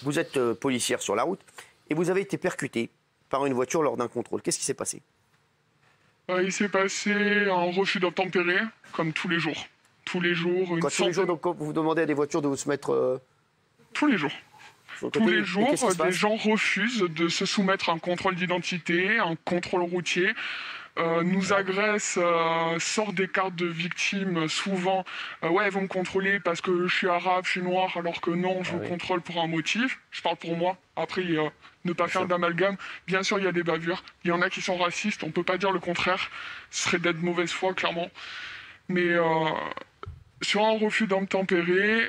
Vous êtes policière sur la route et vous avez été percutée par une voiture lors d'un contrôle. Qu'est-ce qui s'est passé? Il s'est passé un refus d'obtempérer, comme tous les jours. Tous les jours, une Tous les jours, donc, vous demandez à des voitures de vous se mettre... Tous les jours. Tous les jours, des gens refusent de se soumettre à un contrôle d'identité, un contrôle routier, nous agressent, sortent des cartes de victimes souvent. Ouais, ils vont me contrôler parce que je suis arabe, je suis noir, alors que non, je vous contrôle pour un motif. Je parle pour moi. Après, ne pas faire d'amalgame. Bien sûr, il y a des bavures. Il y en a qui sont racistes, on ne peut pas dire le contraire. Ce serait d'être de mauvaise foi, clairement. Mais sur un refus d'obtempérer,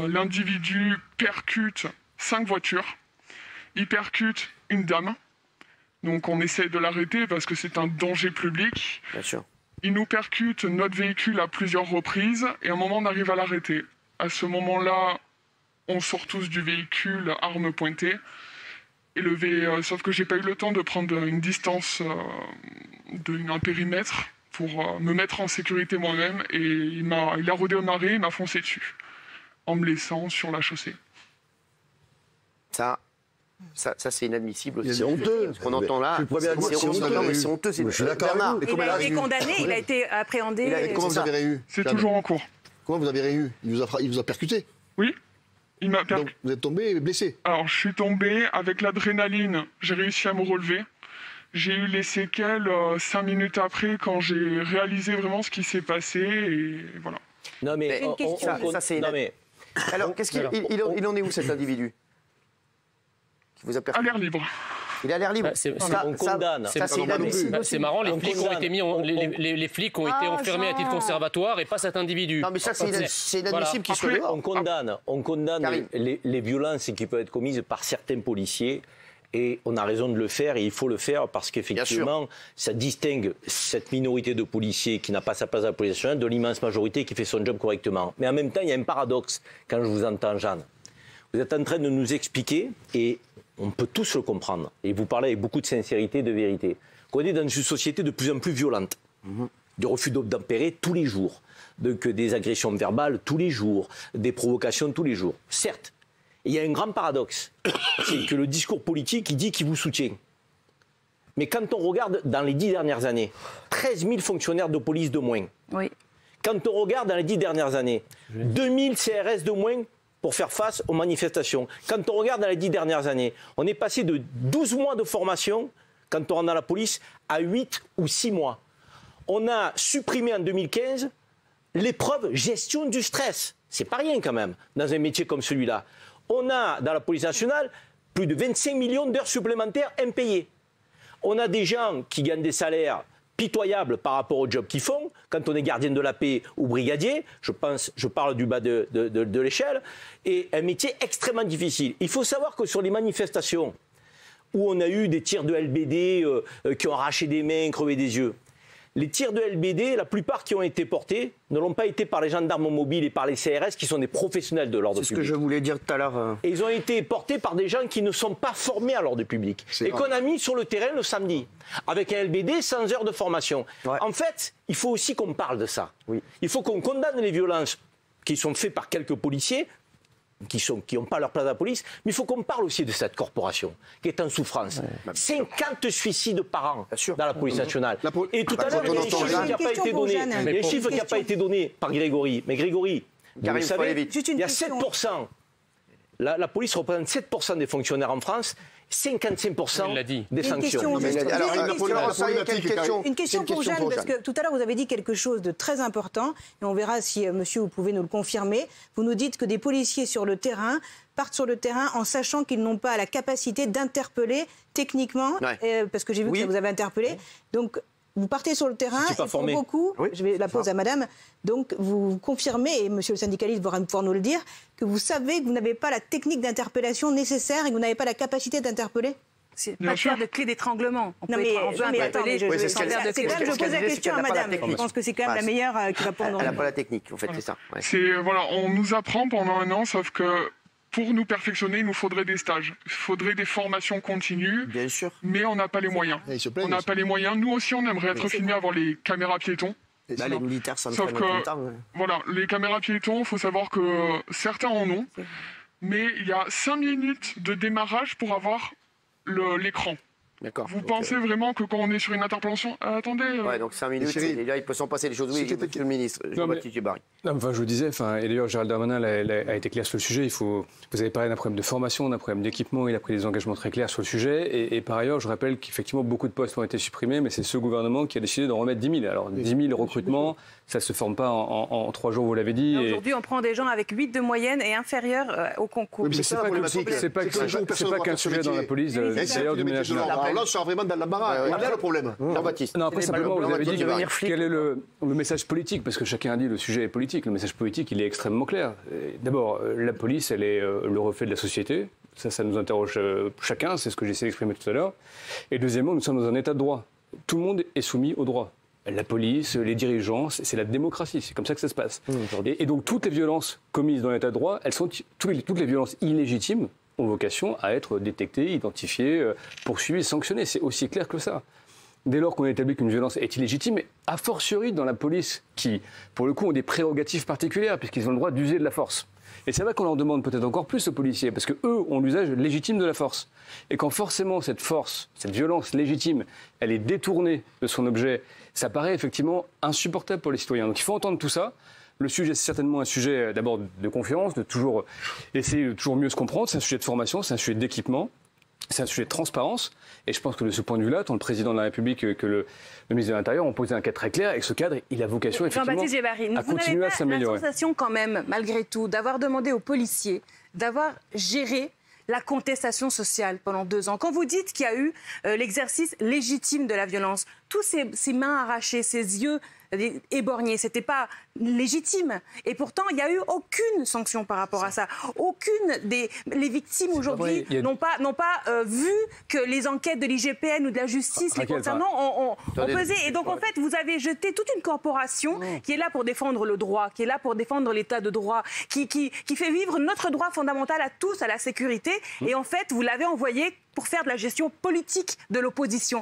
l'individu percute 5 voitures. Il percute une dame. Donc on essaie de l'arrêter parce que c'est un danger public. Bien sûr. Il nous percute notre véhicule à plusieurs reprises et à un moment on arrive à l'arrêter. À ce moment-là, on sort tous du véhicule, armes pointées. Et sauf que j'ai pas eu le temps de prendre une distance, un périmètre pour me mettre en sécurité moi-même. Et il a redémarré, il m'a foncé dessus en me laissant sur la chaussée. Ça c'est inadmissible aussi. C'est honteux. Ce qu'on entend là, c'est honteux. Je suis d'accord avec vous. Il a été condamné, il a été appréhendé. Comment vous avez réu? C'est toujours en cours. Comment vous avez réu? Il vous a percuté? Oui. Il m'a percuté. Donc vous êtes tombé et blessé? Alors je suis tombé avec l'adrénaline, j'ai réussi à me relever. J'ai eu les séquelles 5 minutes après quand j'ai réalisé vraiment ce qui s'est passé et voilà. Non mais alors il en est où cet individu? Vous a à l'air libre. Il a l'air libre. On condamne. C'est marrant, les flics ont été les flics ont été enfermés à titre conservatoire et pas cet individu. Non mais ça c'est inadmissible qu'il soit dehors. On condamne les violences qui peuvent être commises par certains policiers. Et on a raison de le faire et il faut le faire parce qu'effectivement, ça distingue cette minorité de policiers qui n'a pas sa place à la police nationale de l'immense majorité qui fait son job correctement. Mais en même temps, il y a un paradoxe quand je vous entends, Jeanne. Vous êtes en train de nous expliquer, et on peut tous le comprendre, et vous parlez avec beaucoup de sincérité et de vérité, qu'on est dans une société de plus en plus violente. Des refus d'obtempérer tous les jours, des agressions verbales tous les jours, des provocations tous les jours. Certes, il y a un grand paradoxe, c'est que le discours politique, il dit qu'il vous soutient. Mais quand on regarde dans les 10 dernières années, 13 000 fonctionnaires de police de moins. Oui. Quand on regarde dans les 10 dernières années, 2000 CRS de moins pour faire face aux manifestations. Quand on regarde dans les 10 dernières années, on est passé de 12 mois de formation, quand on rentre dans la police, à 8 ou 6 mois. On a supprimé en 2015 l'épreuve gestion du stress. C'est pas rien quand même, dans un métier comme celui-là. On a, dans la police nationale, plus de 25 millions d'heures supplémentaires impayées. On a des gens qui gagnent des salaires pitoyables par rapport au job qu'ils font, quand on est gardien de la paix ou brigadier, je parle du bas de l'échelle, et un métier extrêmement difficile. Il faut savoir que sur les manifestations où on a eu des tirs de LBD qui ont arraché des mains, crevé des yeux, les tirs de LBD, la plupart qui ont été portés, ne l'ont pas été par les gendarmes mobiles et par les CRS, qui sont des professionnels de l'ordre public. C'est ce que je voulais dire tout à l'heure. Et ils ont été portés par des gens qui ne sont pas formés à l'ordre public. Et qu'on a mis sur le terrain le samedi, avec un LBD sans heure de formation. Ouais. En fait, il faut aussi qu'on parle de ça. Oui. Il faut qu'on condamne les violences qui sont faites par quelques policiers, qui n'ont pas leur place à la police, mais il faut qu'on parle aussi de cette corporation qui est en souffrance. Ouais, 50 suicides par an dans la police nationale. Et tout à l'heure, il y a un chiffre qui n'a pas été donné. Il y a un chiffre qui n'a pas été donné par Grégory. Mais Grégory, vous savez, il y a 7%. La police représente 7% des fonctionnaires en France, 55% des sanctions. Une question pour Jeanne, parce que tout à l'heure vous avez dit quelque chose de très important, et on verra si, monsieur, vous pouvez nous le confirmer. Vous nous dites que des policiers sur le terrain partent sur le terrain en sachant qu'ils n'ont pas la capacité d'interpeller techniquement, parce que j'ai vu que ça vous avait interpellé. Donc, vous partez sur le terrain, et pour beaucoup, je vais la poser à madame, donc vous confirmez, et monsieur le syndicaliste va pouvoir nous le dire, que vous savez que vous n'avez pas la technique d'interpellation nécessaire et que vous n'avez pas la capacité d'interpeller. C'est pas de faire de clé d'étranglement. Non mais attendez, c'est quand même je pose la question à madame. Je pense que c'est quand même la meilleure qui répond. Elle n'a pas la technique, en fait, c'est ça. Voilà, on nous apprend pendant 1 an, sauf que pour nous perfectionner, il nous faudrait des stages. Il faudrait des formations continues. Bien sûr. Mais on n'a pas les moyens. On n'a pas les moyens. Nous aussi, on aimerait être filmés, avoir les caméras piétons. Bah, les militaires, ça me Sauf que, voilà, les caméras piétons, il faut savoir que certains en ont. mais il y a 5 minutes de démarrage pour avoir l'écran. D'accord. Vous pensez vraiment que quand on est sur une interpellation... attendez... Ouais, donc 5 minutes, et là, il peut s'en passer des choses. Oui, monsieur le ministre, Jean-Baptiste Djebbari. Non, enfin, je vous disais, et d'ailleurs, Gérald Darmanin a été clair sur le sujet. Vous avez parlé d'un problème de formation, d'un problème d'équipement. Il a pris des engagements très clairs sur le sujet. Et par ailleurs, je rappelle qu'effectivement, beaucoup de postes ont été supprimés, mais c'est ce gouvernement qui a décidé d'en remettre 10 000. Alors, 10 000 recrutements, ça ne se forme pas en 3 jours, vous l'avez dit. Aujourd'hui, on prend des gens avec 8 de moyenne et inférieurs au concours. Oui, mais c'est pas qu'un sujet dans la police, d'ailleurs, du ménage. Alors là, on sort vraiment dans la baraque. Voilà le problème. Jean-Baptiste. Non, après, simplement, vous avez dit quel est le message politique, parce que chacun a dit le sujet est politique. Le message politique, il est extrêmement clair. D'abord, la police, elle est le reflet de la société. Ça nous interroge chacun, c'est ce que j'ai essayé d'exprimer tout à l'heure. Et deuxièmement, nous sommes dans un état de droit. Tout le monde est soumis au droit. La police, les dirigeants, c'est la démocratie, c'est comme ça que ça se passe. Et donc toutes les violences commises dans l'état de droit, toutes les violences illégitimes ont vocation à être détectées, identifiées, poursuivies, sanctionnées. C'est aussi clair que ça. Dès lors qu'on établit qu'une violence est illégitime, a fortiori dans la police qui, pour le coup, ont des prérogatives particulières puisqu'ils ont le droit d'user de la force. Et c'est vrai qu'on leur demande peut-être encore plus aux policiers parce qu'eux ont l'usage légitime de la force. Et quand forcément cette force, cette violence légitime, elle est détournée de son objet, ça paraît effectivement insupportable pour les citoyens. Donc il faut entendre tout ça. Le sujet, c'est certainement un sujet d'abord de confiance, de toujours essayer de toujours mieux se comprendre. C'est un sujet de formation, c'est un sujet d'équipement. C'est un sujet de transparence. Et je pense que de ce point de vue-là, tant le président de la République que le ministre de l'Intérieur ont posé un cadre très clair. Et ce cadre, il a vocation effectivement à continuer à s'améliorer. Vous n'avez pas la sensation quand même, malgré tout, d'avoir demandé aux policiers d'avoir géré la contestation sociale pendant 2 ans. Quand vous dites qu'il y a eu l'exercice légitime de la violence, tous ces mains arrachées, ces yeux éborgnés, c'était pas légitime. Et pourtant, il n'y a eu aucune sanction par rapport à ça. Les victimes aujourd'hui n'ont pas vu que les enquêtes de l'IGPN ou de la justice les concernant ont pesé. Et donc, en fait, vous avez jeté toute une corporation qui est là pour défendre le droit, qui est là pour défendre l'état de droit, qui fait vivre notre droit fondamental à tous, à la sécurité. Et en fait, vous l'avez envoyé pour faire de la gestion politique de l'opposition.